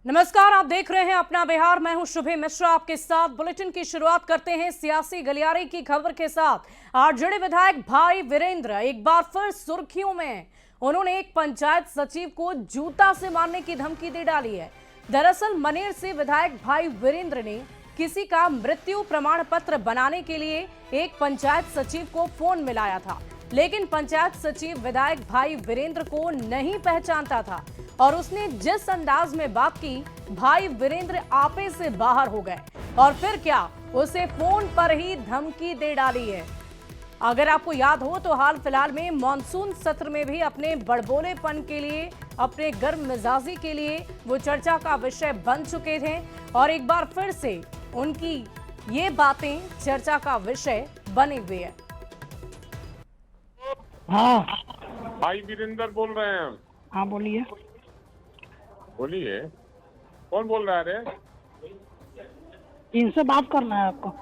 नमस्कार, आप देख रहे हैं अपना बिहार। मैं हूं शुभे मिश्रा आपके साथ। बुलेटिन की शुरुआत करते हैं सियासी गलियारे की खबर के साथ। आरजेडी विधायक भाई वीरेंद्र एक बार फिर सुर्खियों में हैं। उन्होंने एक पंचायत सचिव को जूता से मारने की धमकी दे डाली है। दरअसल मनेर से विधायक भाई वीरेंद्र ने किसी का मृत्यु प्रमाण पत्र बनाने के लिए एक पंचायत सचिव को फोन मिलाया था, लेकिन पंचायत सचिव विधायक भाई वीरेंद्र को नहीं पहचानता था और उसने जिस अंदाज में बात की, भाई वीरेंद्र आपे से बाहर हो गए और फिर क्या, उसे फोन पर ही धमकी दे डाली है। अगर आपको याद हो तो हाल फिलहाल में मॉनसून सत्र में भी अपने बड़बोलेपन के लिए, अपने गर्म मिजाजी के लिए वो चर्चा का विषय बन चुके थे और एक बार फिर से उनकी ये बातें चर्चा का विषय बने हुए हैं। हाँ भाई वीरेंद्र बोल रहे हैं हम। हाँ बोलिए। बोलिए, कौन बोल रहा है रे? इनसे बात करना है आपको?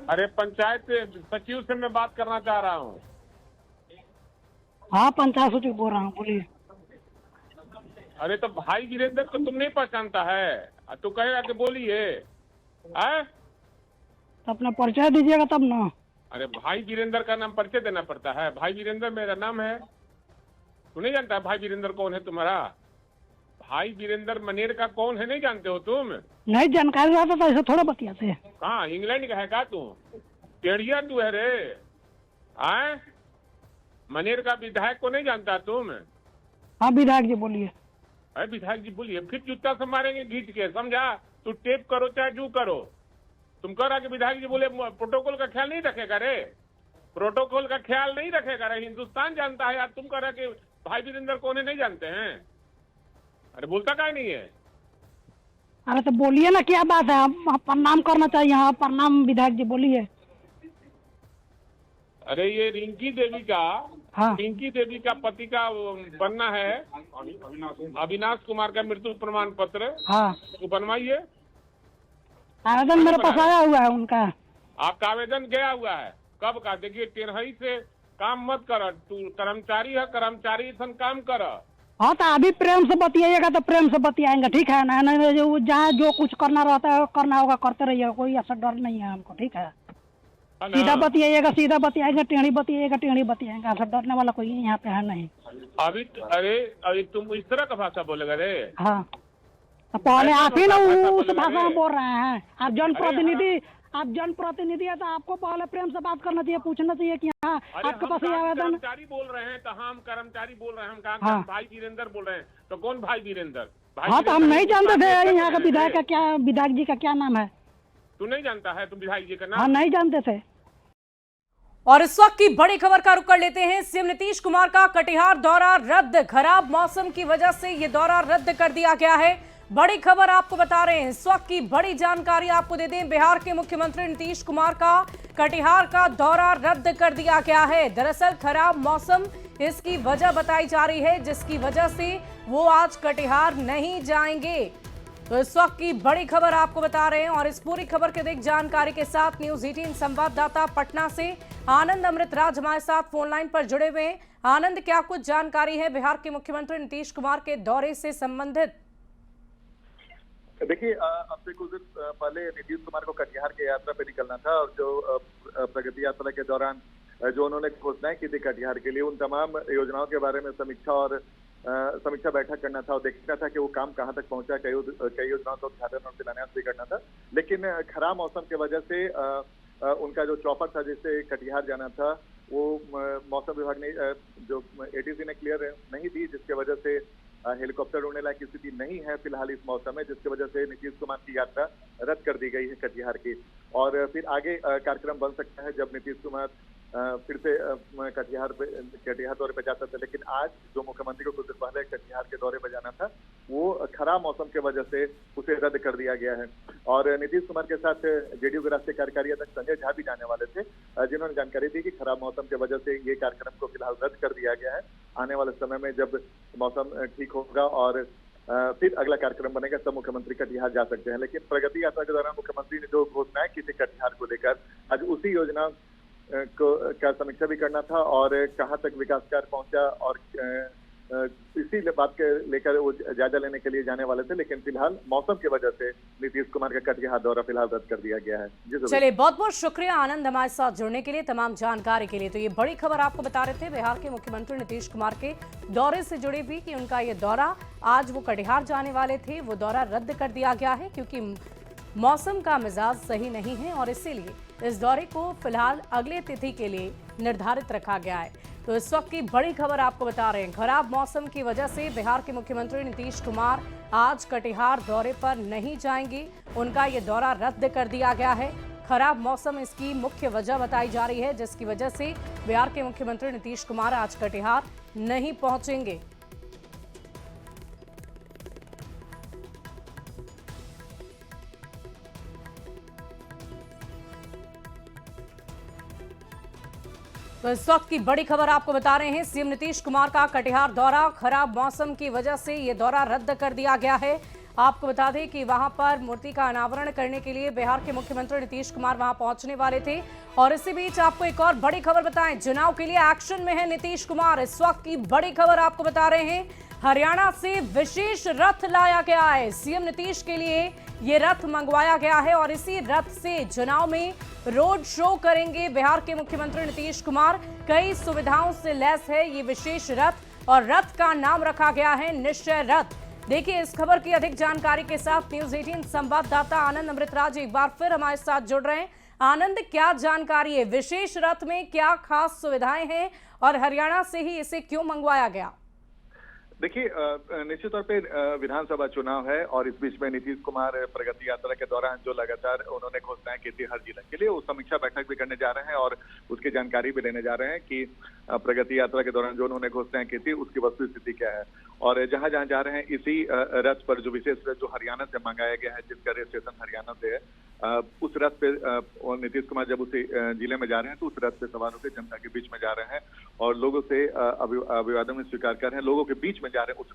अरे पंचायत सचिव से मैं बात करना चाह रहा हूँ। हाँ पंचायत सचिव बोल रहा हूँ, बोलिए। अरे तो भाई वीरेंद्र को तुम नहीं पहचानता है? तू कहेगा कि बोलिए। तो अपना परिचय दीजिएगा तब ना। अरे भाई वीरेंद्र का नाम परिचय देना पड़ता है? भाई वीरेंद्र मेरा नाम है। तू नहीं जानता भाई वीरेंद्र कौन है तुम्हारा? भाई वीरेंद्र मनेर का कौन है, नहीं जानते हो तुम? नहीं जानकारी रहता तो ऐसे थोड़ा बतियाते हैं। कहाँ इंग्लैंड का है का तू? टेढ़िया तू है रे। मनेर का विधायक को नहीं जानता तुम? हाँ विधायक जी बोलिए। अरे विधायक जी बोलिए, फिर जूता से मारेंगे घींच के, समझा? तू टेप करो चाहे जू करो। तुम कह रहा कि विधायक जी बोले प्रोटोकॉल का ख्याल नहीं रखेगा रे? प्रोटोकॉल का ख्याल नहीं रखेगा रे? हिंदुस्तान जानता है यार। तुम कह रहा कि भाई वीरेंद्र कौन है, नहीं जानते हैं? अरे बोलता क्या नहीं है? अरे तो बोलिए ना, क्या बात है? आप प्रणाम करना चाहिए। हाँ प्रणाम विधायक जी, बोलिए। अरे ये रिंकी देवी का, हाँ रिंकी देवी का पति का बनना है, अविनाश कुमार का मृत्यु प्रमाण पत्र। हाँ तो बनवाइए। आवेदन मेरे पास आया हुआ है उनका। आपका आवेदन गया हुआ है? कब का? देखिए टेढ़ई से काम मत कर। तू कर्मचारी है, कर्मचारी सन काम कर। हाँ तो अभी प्रेम से बतियाइएगा तो प्रेम से बतियाएंगे, ठीक है ना? नहीं जो जहाँ जो कुछ करना रहता है करना होगा, करते रहिएगा, कोई ऐसा डर नहीं है हमको, ठीक है? सीधा बतियाइएगा, सीधा बतियाएंगे, टेढ़ी बतियाइएगा, टेढ़ी बतियाएंगे। ऐसा डरने वाला कोई यहाँ पे है नहीं। अरे तुम इस तरह का भाषा बोलेगा रे? हाँ तो पहले आप ही ना उस भाषा में बोल रहे हैं। आप जनप्रतिनिधि है तो आपको पहले प्रेम से बात करना चाहिए, पूछना चाहिए कि हाँ आपके पास ये आवेदन। कर्मचारी बोल रहे हैं तो हम कर्मचारी बोल रहे हैं। हम कहा हाँ। भाई वीरेंद्र बोल रहे हैं तो कौन भाई वीरेंद्र? हाँ तो हम नहीं जानते थे यहाँ का विधायक का क्या, विधायक जी का क्या नाम है? तू नहीं जानता है? तुम विधायक जी का नाम? हाँ नहीं जानते थे। और इस वक्त की बड़ी खबर का रुख कर लेते हैं। सीएम नीतीश कुमार का कटिहार दौरा रद्द। खराब मौसम की वजह से यह दौरा रद्द कर दिया गया है। बड़ी खबर आपको बता रहे हैं, इस वक्त की बड़ी जानकारी आपको दे दें। बिहार के मुख्यमंत्री नीतीश कुमार का कटिहार का दौरा रद्द कर दिया गया है। दरअसल खराब मौसम इसकी वजह बताई जा रही है, जिसकी वजह से वो आज कटिहार नहीं जाएंगे। तो इस वक्त की बड़ी खबर आपको बता रहे हैं और इस पूरी खबर के देख जानकारी के साथ न्यूज 18 संवाददाता पटना से आनंद अमृतराज हमारे साथ फोन लाइन पर जुड़े हुए हैं। आनंद, क्या कुछ जानकारी है बिहार के मुख्यमंत्री नीतीश कुमार के दौरे से संबंधित? देखिए, अब से कुछ दिन पहले नीतीश कुमार को कटिहार की यात्रा पे निकलना था और जो प्रगति यात्रा के दौरान जो उन्होंने घोषणाएं की थी कटिहार के लिए, उन तमाम योजनाओं के बारे में समीक्षा बैठक करना था और देखना था कि वो काम कहां तक पहुंचा। कई योजनाओं का उद्घाटन और शिलान्यास भी करना था, लेकिन खराब मौसम की वजह से उनका जो चौपर था जिससे कटिहार जाना था, वो मौसम विभाग ने जो एटीसी ने क्लियर नहीं दी, जिसके वजह से हेलीकॉप्टर उड़ने लायक स्थिति नहीं है फिलहाल इस मौसम में, जिसकी वजह से नीतीश कुमार की यात्रा रद्द कर दी गई है कटिहार की। और फिर आगे कार्यक्रम बन सकता है जब नीतीश कुमार फिर से कटिहार दौरे पे जा सकते हैं। लेकिन आज जो मुख्यमंत्री को कुछ दिन पहले कटिहार के दौरे पे जाना था, वो खराब मौसम की वजह से उसे रद्द कर दिया गया है। और नीतीश कुमार के साथ जेडीयू के राष्ट्रीय कार्यकारी अध्यक्ष संजय झा भी जाने वाले थे, जिन्होंने जानकारी दी कि खराब मौसम की वजह से ये कार्यक्रम को फिलहाल रद्द कर दिया गया है। आने वाले समय में जब मौसम ठीक होगा और फिर अगला कार्यक्रम बनेगा तब मुख्यमंत्री कटिहार जा सकते हैं। लेकिन प्रगति यात्रा के दौरान मुख्यमंत्री ने जो घोषणाएं की थी कटिहार को लेकर, आज उसी योजना का समीक्षा भी करना था और कहां तक विकास कार्य पहुंचा और इसी बात के लेकर वो जायजा लेने के लिए जाने वाले थे, लेकिन फिलहाल मौसम की वजह से नीतीश कुमार का कटिहार दौरा फिलहाल रद्द कर दिया गया है। जी चलिए, बहुत बहुत शुक्रिया आनंद हमारे साथ जुड़ने के लिए, तमाम जानकारी के लिए। तो ये बड़ी खबर आपको बता रहे थे बिहार के मुख्यमंत्री नीतीश कुमार के दौरे से जुड़ी भी कि उनका ये दौरा, आज वो कटिहार जाने वाले थे, वो दौरा रद्द कर दिया गया है क्योंकि मौसम का मिजाज सही नहीं है और इसीलिए इस दौरे को फिलहाल अगले तिथि के लिए निर्धारित रखा गया है। तो इस वक्त की बड़ी खबर आपको बता रहे हैं, खराब मौसम की वजह से बिहार के मुख्यमंत्री नीतीश कुमार आज कटिहार दौरे पर नहीं जाएंगे, उनका ये दौरा रद्द कर दिया गया है। खराब मौसम इसकी मुख्य वजह बताई जा रही है, जिसकी वजह से बिहार के मुख्यमंत्री नीतीश कुमार आज कटिहार नहीं पहुंचेंगे। तो इस वक्त की बड़ी खबर आपको बता रहे हैं, सीएम नीतीश कुमार का कटिहार दौरा, खराब मौसम की वजह से ये दौरा रद्द कर दिया गया है। आपको बता दें कि वहां पर मूर्ति का अनावरण करने के लिए बिहार के मुख्यमंत्री नीतीश कुमार वहां पहुंचने वाले थे। और इसी बीच आपको एक और बड़ी खबर बताएं, चुनाव के लिए एक्शन में है नीतीश कुमार। इस वक्त की बड़ी खबर आपको बता रहे हैं, हरियाणा से विशेष रथ लाया गया है। सीएम नीतीश के लिए ये रथ मंगवाया गया है और इसी रथ से चुनाव में रोड शो करेंगे बिहार के मुख्यमंत्री नीतीश कुमार। कई सुविधाओं से लैस है ये विशेष रथ और रथ का नाम रखा गया है निश्चय रथ। देखिए, इस खबर की अधिक जानकारी के साथ न्यूज 18 संवाददाता आनंद अमृतराज एक बार फिर हमारे साथ जुड़ रहे हैं। आनंद, क्या जानकारी है, विशेष रथ में क्या खास सुविधाएं हैं और हरियाणा से ही इसे क्यों मंगवाया गया? देखिए, निश्चित तौर पे विधानसभा चुनाव है और इस बीच में नीतीश कुमार प्रगति यात्रा के दौरान जो लगातार उन्होंने घोषणाएं की थी हर जिले के लिए, वो समीक्षा बैठक भी करने जा रहे हैं और उसकी जानकारी भी लेने जा रहे हैं कि प्रगति यात्रा के दौरान जो उन्होंने घोषणाएं की थी उसकी वस्तु स्थिति क्या है। और जहां जहां जा रहे हैं इसी रथ पर, जो विशेष रथ जो हरियाणा से मंगाया गया है, जिसका रजिस्ट्रेशन हरियाणा से है, उस रथ पे नीतीश कुमार जब उसी जिले में जा रहे हैं तो उस रथ पे सवार होकर जनता के बीच में जा रहे हैं और लोगों से अभिवादन में स्वीकार कर रहे हैं, लोगों के बीच में जा रहे हैं उस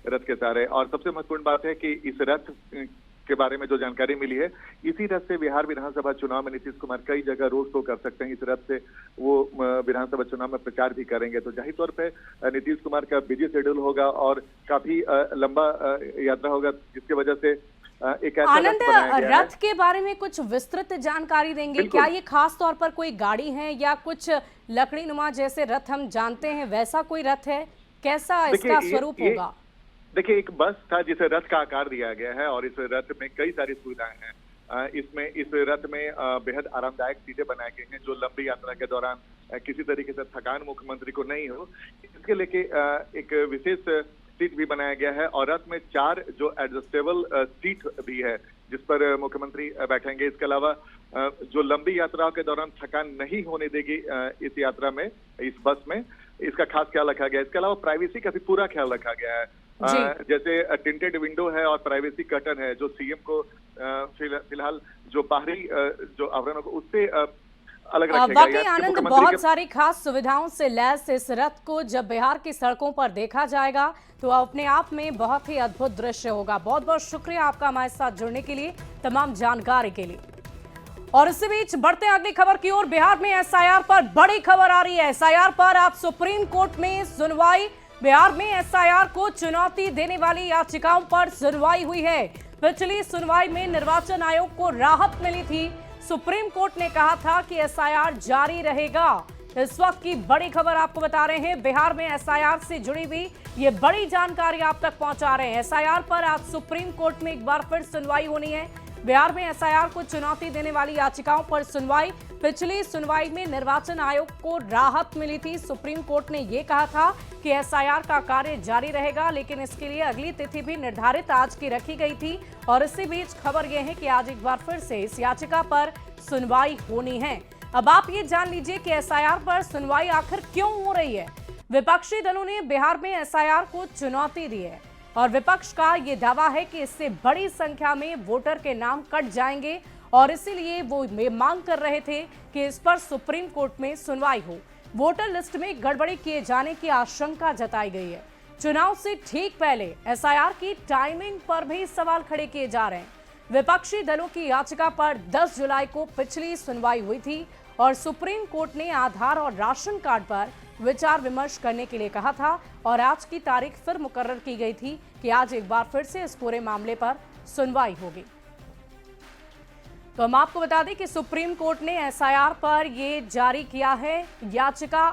रथ के सारे। और सबसे महत्वपूर्ण बात है कि इस रथ के बारे में जो जानकारी मिली है, इसी रथ से बिहार विधानसभा चुनाव में नीतीश कुमार कई जगह रोड शो कर सकते हैं। इस रथ से वो विधानसभा चुनाव में प्रचार भी करेंगे। तो जाहिर तौर पे नीतीश कुमार का बिजी शेड्यूल होगा और काफी लंबा यात्रा होगा, जिसकी वजह से एक ऐसा आनंद, रथ के बारे में कुछ विस्तृत जानकारी देंगे क्या? ये खास तौर पर कोई गाड़ी है या कुछ लकड़ी नुमा जैसे रथ हम जानते हैं वैसा कोई रथ है? कैसा इसका स्वरूप होगा? देखिए, एक बस था जिसे रथ का आकार दिया गया है और इस रथ में कई सारी सुविधाएं हैं। इसमें इस रथ में बेहद आरामदायक सीटें बनाई गई हैं जो लंबी यात्रा के दौरान किसी तरीके से थकान मुख्यमंत्री को नहीं हो, इसके लेके एक विशेष सीट भी बनाया गया है और रथ में 4 जो एडजस्टेबल सीट भी है जिस पर मुख्यमंत्री बैठेंगे। इसके अलावा जो लंबी यात्राओं के दौरान थकान नहीं होने देगी इस यात्रा में, इस बस में, इसका खास ख्याल रखा गया है। इसके अलावा प्राइवेसी का भी पूरा ख्याल रखा गया है। जैसे टिंटेड विंडो है और प्राइवेसी कर्टन है जो सीएम को फिलहाल जो बाहरी जो आवरण होगा उससे अलग रखेगा। वाकई आनंद, बहुत सारी खास सुविधाओं से लैस इस रथ को जब बिहार की सड़कों पर देखा जाएगा तो अपने आप में बहुत ही अद्भुत दृश्य होगा। बहुत बहुत शुक्रिया आपका हमारे साथ जुड़ने के लिए, तमाम जानकारी के लिए। और इसी बीच बढ़ते हैं अगली खबर की ओर। बिहार में एसआईआर पर बड़ी खबर आ रही है। एसआईआर पर आज सुप्रीम कोर्ट में सुनवाई। बिहार में एसआईआर को चुनौती देने वाली याचिकाओं पर सुनवाई हुई है। पिछली सुनवाई में निर्वाचन आयोग को राहत मिली थी। सुप्रीम कोर्ट ने कहा था कि एसआईआर जारी रहेगा। इस वक्त की बड़ी खबर आपको बता रहे हैं, बिहार में एसआईआर से जुड़ी हुई ये बड़ी जानकारी आप तक पहुंचा रहे हैं। एसआईआर पर आज सुप्रीम कोर्ट में एक बार फिर सुनवाई होनी है। बिहार में एसआईआर को चुनौती देने वाली याचिकाओं पर सुनवाई। पिछली सुनवाई में निर्वाचन आयोग को राहत मिली थी। सुप्रीम कोर्ट ने यह कहा था कि एसआईआर का कार्य जारी रहेगा, लेकिन इसके लिए अगली तिथि भी निर्धारित आज की रखी गई थी। और इसी बीच खबर यह है कि आज एक बार फिर से इस याचिका पर सुनवाई होनी है। अब आप ये जान लीजिए कि एसआईआर पर सुनवाई आखिर क्यों हो रही है। विपक्षी दलों ने बिहार में एसआईआर को चुनौती दी है और विपक्ष का ये दावा है कि इससे बड़ी संख्या में वोटर के नाम कट जाएंगे और इसीलिए वो मांग कर रहे थे कि इस पर सुप्रीम कोर्ट में सुनवाई हो। वोटर लिस्ट में गड़बड़ी किए जाने की आशंका जताई गई है। चुनाव से ठीक पहले एसआईआर की टाइमिंग पर भी सवाल खड़े किए जा रहे हैं। विपक्षी दलों की याचिका पर 10 जुलाई को पिछली सुनवाई हुई थी और सुप्रीम कोर्ट ने आधार और राशन कार्ड पर विचार विमर्श करने के लिए कहा था और आज की तारीख फिर मुकर्रर की गई थी कि आज एक बार फिर से इस पूरे मामले पर सुनवाई होगी। तो हम आपको बता दें कि सुप्रीम कोर्ट ने एसआईआर पर ये जारी किया है, याचिका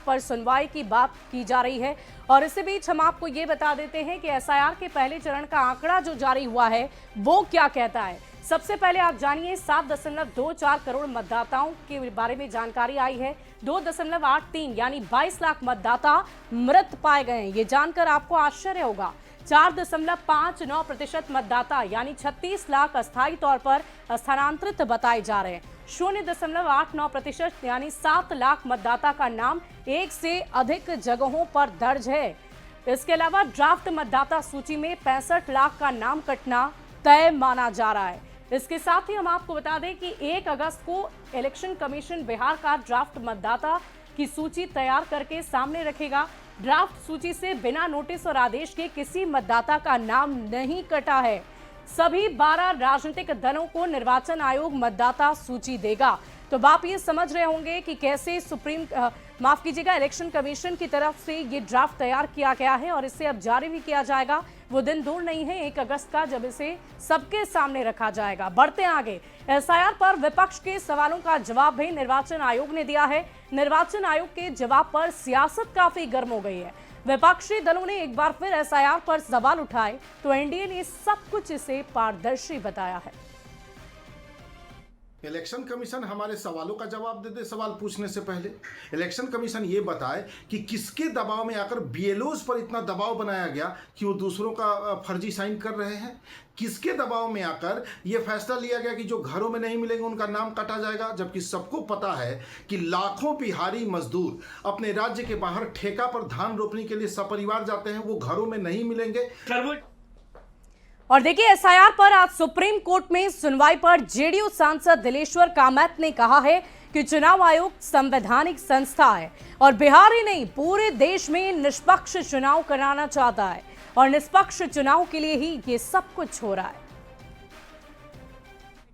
पर सुनवाई की बात की जा रही है। और इसी बीच हम आपको ये बता देते हैं कि एसआईआर के पहले चरण का आंकड़ा जो जारी हुआ है वो क्या कहता है। सबसे पहले आप जानिए 7.24 करोड़ मतदाताओं के बारे में जानकारी आई है। 2.83 यानी 22 लाख मतदाता मृत पाए गए हैं। ये जानकर आपको आश्चर्य होगा। 4.59% मतदाता यानी 36 लाख अस्थायी तौर पर स्थानांतरित बताए जा रहे हैं। 0.89% यानी 7 लाख मतदाता का नाम एक से अधिक जगहों पर दर्ज है। इसके अलावा ड्राफ्ट मतदाता सूची में 65 लाख का नाम कटना तय माना जा रहा है। इसके साथ ही हम आपको बता दें कि 1 अगस्त को इलेक्शन कमीशन बिहार का ड्राफ्ट मतदाता की सूची तैयार करके सामने रखेगा। ड्राफ्ट सूची से बिना नोटिस और आदेश के किसी मतदाता का नाम नहीं कटा है। सभी 12 राजनीतिक दलों को निर्वाचन आयोग मतदाता सूची देगा। तो आप ये समझ रहे होंगे कि कैसे इलेक्शन कमीशन की तरफ से ये ड्राफ्ट तैयार किया गया है और इसे अब जारी भी किया जाएगा। वो दिन दूर नहीं है 1 अगस्त का जब इसे सबके सामने रखा जाएगा। बढ़ते आगे, एसआईआर पर विपक्ष के सवालों का जवाब भी निर्वाचन आयोग ने दिया है। निर्वाचन आयोग के जवाब पर सियासत काफी गर्म हो गई है। विपक्षी दलों ने एक बार फिर एसआईआर पर सवाल उठाए तो एनडीए ने सब कुछ इसे पारदर्शी बताया है। इलेक्शन कमीशन हमारे सवालों का जवाब दे दे। सवाल पूछने से पहले इलेक्शन कमीशन ये बताए कि किसके दबाव में आकर बीएलओज पर इतना दबाव बनाया गया कि वो दूसरों का फर्जी साइन कर रहे हैं। किसके दबाव में आकर ये फैसला लिया गया कि जो घरों में नहीं मिलेंगे उनका नाम काटा जाएगा, जबकि सबको पता है कि लाखों बिहारी मजदूर अपने राज्य के बाहर ठेका पर धान रोपने के लिए सपरिवार जाते हैं, वो घरों में नहीं मिलेंगे। और देखिए, एसआईआर पर आज सुप्रीम कोर्ट में सुनवाई पर जेडीयू सांसद दिलेश्वर कामैत ने कहा है कि चुनाव आयोग संवैधानिक संस्था है और बिहार ही नहीं पूरे देश में निष्पक्ष चुनाव कराना चाहता है और निष्पक्ष चुनाव के लिए ही ये सब कुछ हो रहा है।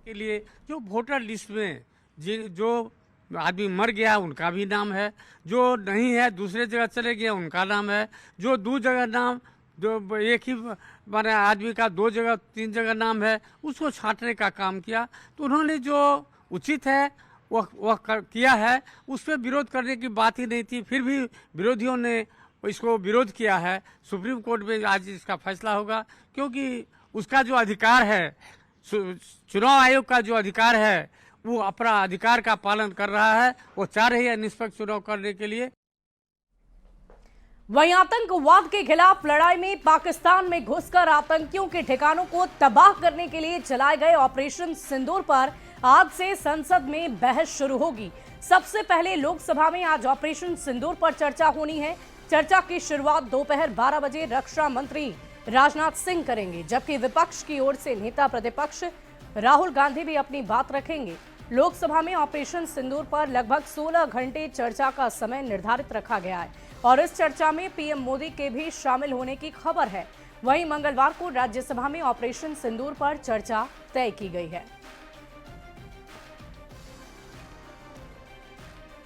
के लिए जो वोटर लिस्ट में जो आदमी मर गया उनका भी नाम है, जो नहीं है दूसरे जगह चले गए उनका नाम है, जो 2 जगह नाम जो एक ही माने आदमी का 2 जगह 3 जगह नाम है उसको छांटने का काम किया। तो उन्होंने जो उचित है वह किया है, उस पर विरोध करने की बात ही नहीं थी। फिर भी विरोधियों ने इसको विरोध किया है। सुप्रीम कोर्ट में आज इसका फैसला होगा, क्योंकि उसका जो अधिकार है, चुनाव आयोग का जो अधिकार है, वो अपना अधिकार का पालन कर रहा है। वो चाह रही है निष्पक्ष चुनाव करने के लिए। वहीं आतंकवाद के खिलाफ लड़ाई में पाकिस्तान में घुसकर आतंकियों के ठिकानों को तबाह करने के लिए चलाए गए ऑपरेशन सिंदूर पर आज से संसद में बहस शुरू होगी। सबसे पहले लोकसभा में आज ऑपरेशन सिंदूर पर चर्चा होनी है। चर्चा की शुरुआत दोपहर 12 बजे रक्षा मंत्री राजनाथ सिंह करेंगे, जबकि विपक्ष की ओर से नेता प्रतिपक्ष राहुल गांधी भी अपनी बात रखेंगे। लोकसभा में ऑपरेशन सिंदूर पर लगभग 16 घंटे चर्चा का समय निर्धारित रखा गया है और इस चर्चा में पीएम मोदी के भी शामिल होने की खबर है। वहीं मंगलवार को राज्यसभा में ऑपरेशन सिंदूर पर चर्चा तय की गई है।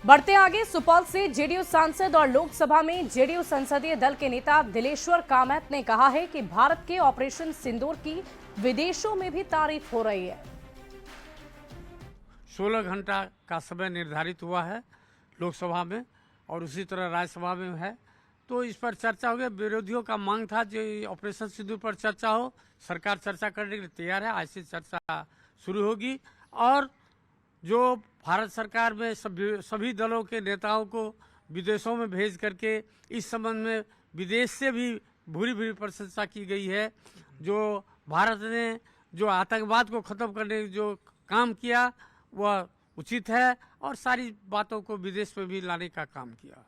बढ़ते आगे, सुपौल से जेडीयू सांसद और लोकसभा में जेडीयू संसदीय दल के नेता दिलेश्वर कामैत ने कहा है कि भारत के ऑपरेशन सिंदूर की विदेशों में भी तारीफ हो रही है। 16 घंटा का समय निर्धारित हुआ है लोकसभा में और उसी तरह राज्यसभा में है, तो इस पर चर्चा हो गया। विरोधियों का मांग था जो ऑपरेशन सिंदूर पर चर्चा हो। सरकार चर्चा करने के लिए तैयार है। आज से चर्चा शुरू होगी और जो भारत सरकार में सभी दलों के नेताओं को विदेशों में भेज करके इस संबंध में विदेश से भी भूरी प्रशंसा की गई है। जो भारत ने जो आतंकवाद को खत्म करने जो काम किया वह उचित है और सारी बातों को विदेश में भी लाने का काम किया।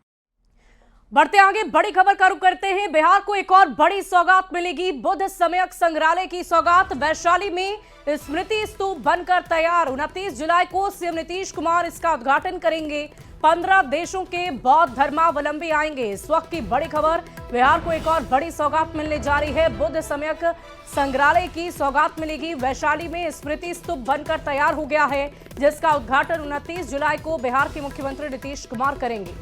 बढ़ते आगे, बड़ी खबर का रुख करते हैं। बिहार को एक और बड़ी सौगात मिलेगी। बुद्ध सम्यक संग्रहालय की सौगात वैशाली में स्मृति स्तूप बनकर तैयार। 29 जुलाई को सीएम नीतीश कुमार इसका उद्घाटन करेंगे। 15 देशों के बौद्ध धर्मावलंबी आएंगे। इस वक्त की बड़ी खबर, बिहार को एक और बड़ी सौगात मिलने जा रही है। बुद्ध सम्यक संग्रहालय की सौगात मिलेगी। वैशाली में स्मृति स्तूप बनकर तैयार हो गया है, जिसका उद्घाटन 29 जुलाई को बिहार के मुख्यमंत्री नीतीश कुमार करेंगे।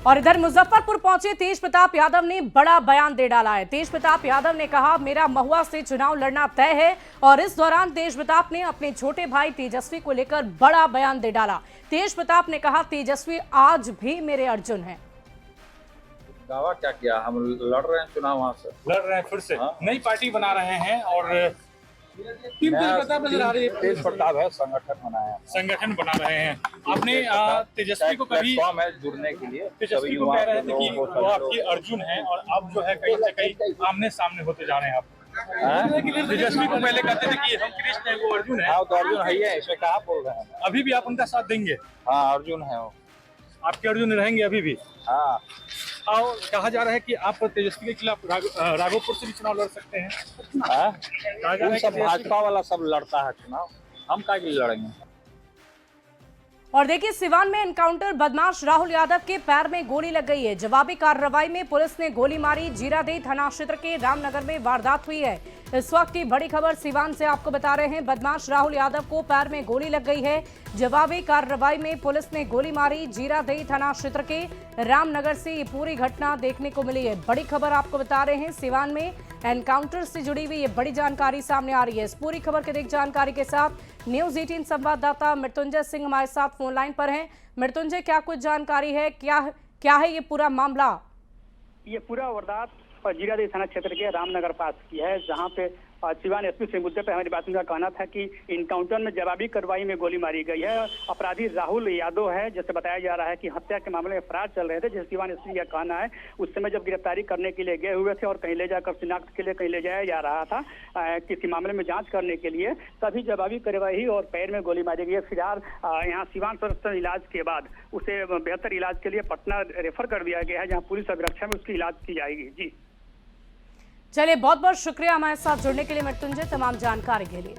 और इधर मुजफ्फरपुर पहुंचे तेज प्रताप यादव ने बड़ा बयान दे डाला है। तेज प्रताप यादव ने कहा, मेरा महुआ से चुनाव लड़ना तय है। और इस दौरान तेज प्रताप ने अपने छोटे भाई तेजस्वी को लेकर बड़ा बयान दे डाला। तेज प्रताप ने कहा, तेजस्वी आज भी मेरे अर्जुन हैं। दावा क्या किया? हम लड़ रहे हैं चुनाव, वहाँ से लड़ रहे हैं, फिर से नई पार्टी बना रहे हैं और टीम तेज प्रताप नजर आ रही है। तेज प्रताप है, संगठन बना रहे हैं। आपने तेजस्वी को कभी है जुड़ने के लिए, तेजस्वी को कह रहे थे कि वो आपके अर्जुन हैं और अब जो है कहीं से कहीं आमने सामने होते जा रहे हैं आप। तेजस्वी को पहले कहते थे कि हम कृष्ण हैं, वो अर्जुन है। हाँ, तो अर्जुन है ही है, इसमें कहाँ बोल रहे हैं? अभी भी आप उनका साथ देंगे? हाँ, अर्जुन है वो। आपके अर्जुन रहेंगे अभी भी? हाँ। और कहा जा रहा है कि आप तेजस्वी के खिलाफ राघोपुर से भी चुनाव लड़ सकते हैं। सब भाजपा वाला सब लड़ता है चुनाव, हम क्या के लिए लड़ेंगे? और देखिए, सिवान में एनकाउंटर, बदमाश राहुल यादव के पैर में गोली लग गई है। जवाबी कार्रवाई में पुलिस ने गोली मारी। जीरादेई थाना क्षेत्र के रामनगर में वारदात हुई है। इस वक्त की बड़ी खबर सिवान से आपको बता रहे हैं। बदमाश राहुल यादव को पैर में गोली लग गई है। जवाबी कार्रवाई में पुलिस ने गोली मारी। जीरादेई थाना क्षेत्र के रामनगर से ये पूरी घटना देखने को मिली है। बड़ी खबर आपको बता रहे हैं, सिवान में एनकाउंटर से जुड़ी हुई ये बड़ी जानकारी सामने आ रही है। इस पूरी खबर के अधिक जानकारी के साथ न्यूज 18 संवाददाता मृत्युंजय सिंह हमारे साथ फोन लाइन पर हैं। मृत्युंजय, क्या कुछ जानकारी है? क्या है ये पूरा मामला? ये पूरा वारदात जीरादेई थाना क्षेत्र के रामनगर पास की है, जहां पे सिवान एसपी से मुद्दे पर हमारी बात का कहना था कि इनकाउंटर में जवाबी कार्रवाई में गोली मारी गई है। अपराधी राहुल यादव है, जैसे बताया जा रहा है कि हत्या के मामले में फरार चल रहे थे। जैसे सिवान एसपी का कहना है, उस समय जब गिरफ्तारी करने के लिए गए हुए थे और कहीं ले जाकर शिनाख्त के लिए कहीं ले जाया जा रहा था किसी मामले में जांच करने के लिए, तभी जवाबी कार्रवाई और पैर में गोली मारी गई है। फिलहाल यहाँ सिवान सदर इलाज के बाद उसे बेहतर इलाज के लिए पटना रेफर कर दिया गया है, जहाँ पुलिस अभिरक्षा में उसकी इलाज की जाएगी। जी चलिए, बहुत बहुत शुक्रिया हमारे साथ जुड़ने के लिए मृत्युंजय, तमाम जानकारी के लिए।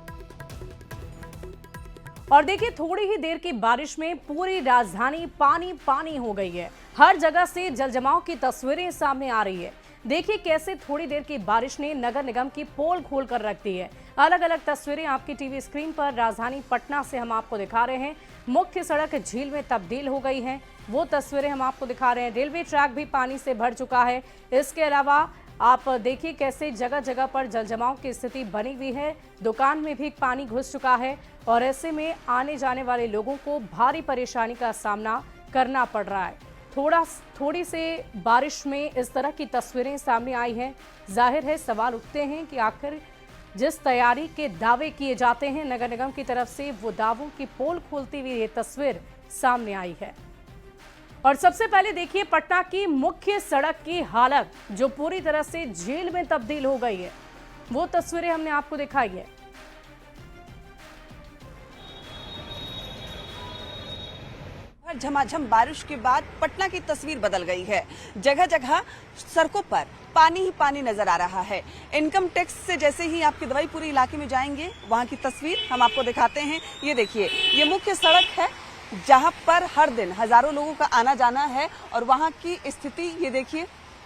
और देखिए, थोड़ी ही देर की बारिश में पूरी राजधानी पानी पानी हो गई है। हर जगह से जलजमाव की तस्वीरें सामने आ रही है। देखिए कैसे थोड़ी देर की बारिश ने नगर निगम की पोल खोल कर रख दी है। अलग अलग तस्वीरें आपकी टीवी स्क्रीन पर राजधानी पटना से हम आपको दिखा रहे हैं। मुख्य सड़क झील में तब्दील हो गई है, वो तस्वीरें हम आपको दिखा रहे हैं। रेलवे ट्रैक भी पानी से भर चुका है। इसके अलावा आप देखिए कैसे जगह जगह पर जलजमाव की स्थिति बनी हुई है। दुकान में भी पानी घुस चुका है और ऐसे में आने जाने वाले लोगों को भारी परेशानी का सामना करना पड़ रहा है। थोड़ी से बारिश में इस तरह की तस्वीरें सामने आई हैं। जाहिर है सवाल उठते हैं कि आखिर जिस तैयारी के दावे किए जाते हैं नगर निगम की तरफ से, वो दावों की पोल खोलती हुई ये तस्वीर सामने आई है। और सबसे पहले देखिए पटना की मुख्य सड़क की हालत, जो पूरी तरह से झील में तब्दील हो गई है। वो तस्वीरें हमने आपको दिखाई है। झमाझम बारिश के बाद पटना की तस्वीर बदल गई है। जगह जगह सड़कों पर पानी ही पानी नजर आ रहा है। इनकम टैक्स से जैसे ही आपके दवाईपुरी इलाके में जाएंगे, वहां की तस्वीर हम आपको दिखाते हैं। ये देखिए, ये मुख्य सड़क है जहां पर हर दिन हजारों लोगों का आना जाना है और वहां की स्थिति ये देखिए,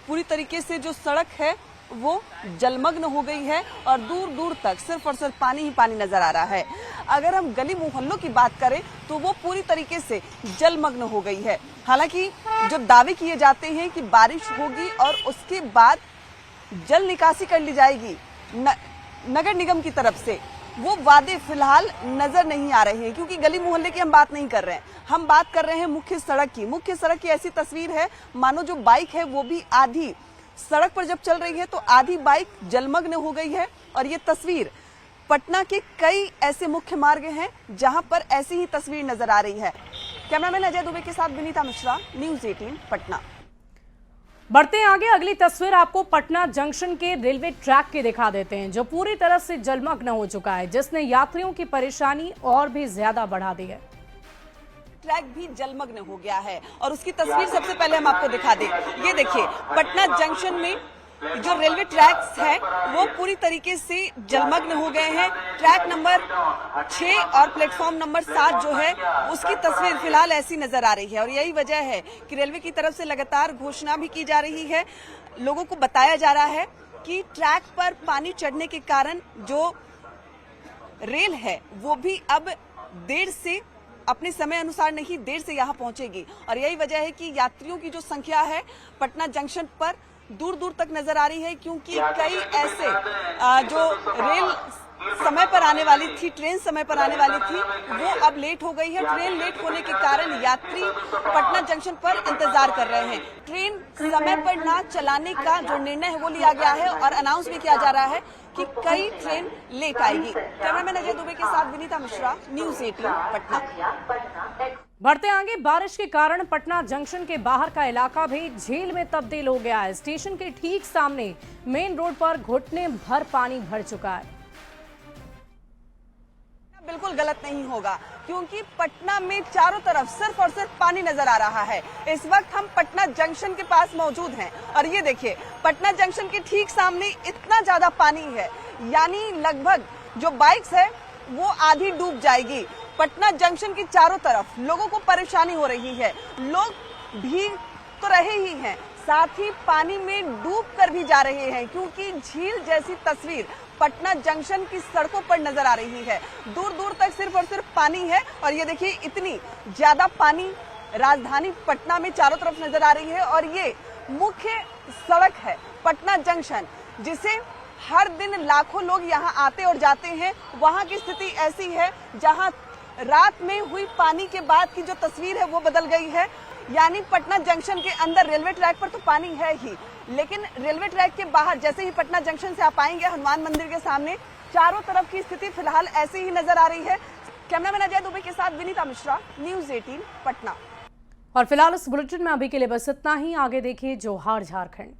पूरी तरीके से जो सड़क है वो जलमग्न हो गई है और दूर दूर तक सिर्फ और सिर्फ पानी ही पानी नजर आ रहा है। अगर हम गली मोहल्लों की बात करें तो वो पूरी तरीके से जलमग्न हो गई है। हालांकि जो दावे किए जाते हैं कि बारिश होगी और उसके बाद जल निकासी कर ली जाएगी नगर निगम की तरफ से, वो वादे फिलहाल नजर नहीं आ रहे हैं, क्योंकि गली मोहल्ले की हम बात नहीं कर रहे हैं। हम बात कर रहे हैं मुख्य सड़क की। मुख्य सड़क की ऐसी तस्वीर है मानो जो बाइक है वो भी आधी सड़क पर जब चल रही है तो आधी बाइक जलमग्न हो गई है। और ये तस्वीर पटना के कई ऐसे मुख्य मार्ग हैं जहां पर ऐसी ही तस्वीर नजर आ रही है। कैमरामैन अजय दुबे के साथ विनीता मिश्रा, न्यूज 18 पटना। बढ़ते हैं आगे, अगली तस्वीर आपको पटना जंक्शन के रेलवे ट्रैक की दिखा देते हैं, जो पूरी तरह से जलमग्न हो चुका है, जिसने यात्रियों की परेशानी और भी ज्यादा बढ़ा दी है। ट्रैक भी जलमग्न हो गया है और उसकी तस्वीर सबसे पहले हम आपको दिखा दें। ये देखिए, पटना जंक्शन में जो रेलवे ट्रैक्स है वो पूरी तरीके से जलमग्न हो गए हैं। ट्रैक नंबर 6 और प्लेटफॉर्म नंबर 7 जो है उसकी तस्वीर फिलहाल ऐसी नजर आ रही है। और यही वजह है कि रेलवे की तरफ से लगातार घोषणा भी की जा रही है। लोगों को बताया जा रहा है कि ट्रैक पर पानी चढ़ने के कारण जो रेल है वो भी अब देर से अपने समय अनुसार नहीं, देर से यहाँ पहुंचेगी। और यही वजह है कि यात्रियों की जो संख्या है पटना जंक्शन पर दूर दूर तक नजर आ रही है, क्योंकि कई ऐसे जो रेल समय पर आने वाली थी, ट्रेन समय पर आने वाली थी, वो अब लेट हो गई है। ट्रेन लेट होने के कारण यात्री पटना जंक्शन पर इंतजार कर रहे हैं। ट्रेन समय पर ना चलाने का जो निर्णय है वो लिया गया है और अनाउंस भी किया जा रहा है कि कई ट्रेन लेट आएगी। कैमरामैन अजय दुबे के साथ विनीता मिश्रा, न्यूज़ 18 पटना। बढ़ते आगे, बारिश के कारण पटना जंक्शन के बाहर का इलाका भी झील में तब्दील हो गया है। स्टेशन के ठीक सामने मेन रोड पर घुटने भर पानी भर चुका है। बिल्कुल गलत नहीं होगा, क्योंकि पटना में चारों तरफ सिर्फ और सिर्फ पानी नजर आ रहा है। इस वक्त हम पटना जंक्शन के पास मौजूद हैं और ये देखिए, पटना जंक्शन के ठीक सामने इतना ज्यादा पानी है, यानी लगभग जो बाइक्स है वो आधी डूब जाएगी। पटना जंक्शन के चारों तरफ लोगों को परेशानी हो रही है। लोग भीग तो रहे ही हैं, साथ ही पानी में डूब कर भी जा रहे हैं, क्योंकि झील जैसी तस्वीर पटना जंक्शन की सड़कों पर नजर आ रही है। दूर दूर तक सिर्फ और सिर्फ पानी है और ये देखिए, इतनी ज्यादा पानी राजधानी पटना में चारों तरफ नजर आ रही है। और ये मुख्य सड़क है पटना जंक्शन, जिसे हर दिन लाखों लोग यहाँ आते और जाते हैं। वहाँ की स्थिति ऐसी है जहाँ रात में हुई पानी के बाद की जो तस्वीर है वो बदल गई है। यानी पटना जंक्शन के अंदर रेलवे ट्रैक पर तो पानी है ही, लेकिन रेलवे ट्रैक के बाहर जैसे ही पटना जंक्शन से आप आएंगे हनुमान मंदिर के सामने, चारों तरफ की स्थिति फिलहाल ऐसी ही नजर आ रही है। कैमरामैन अजय दुबे के साथ विनीता मिश्रा, न्यूज़ 18 पटना। और फिलहाल इस बुलेटिन में अभी के लिए बस इतना ही। आगे देखिए जोहार झारखंड।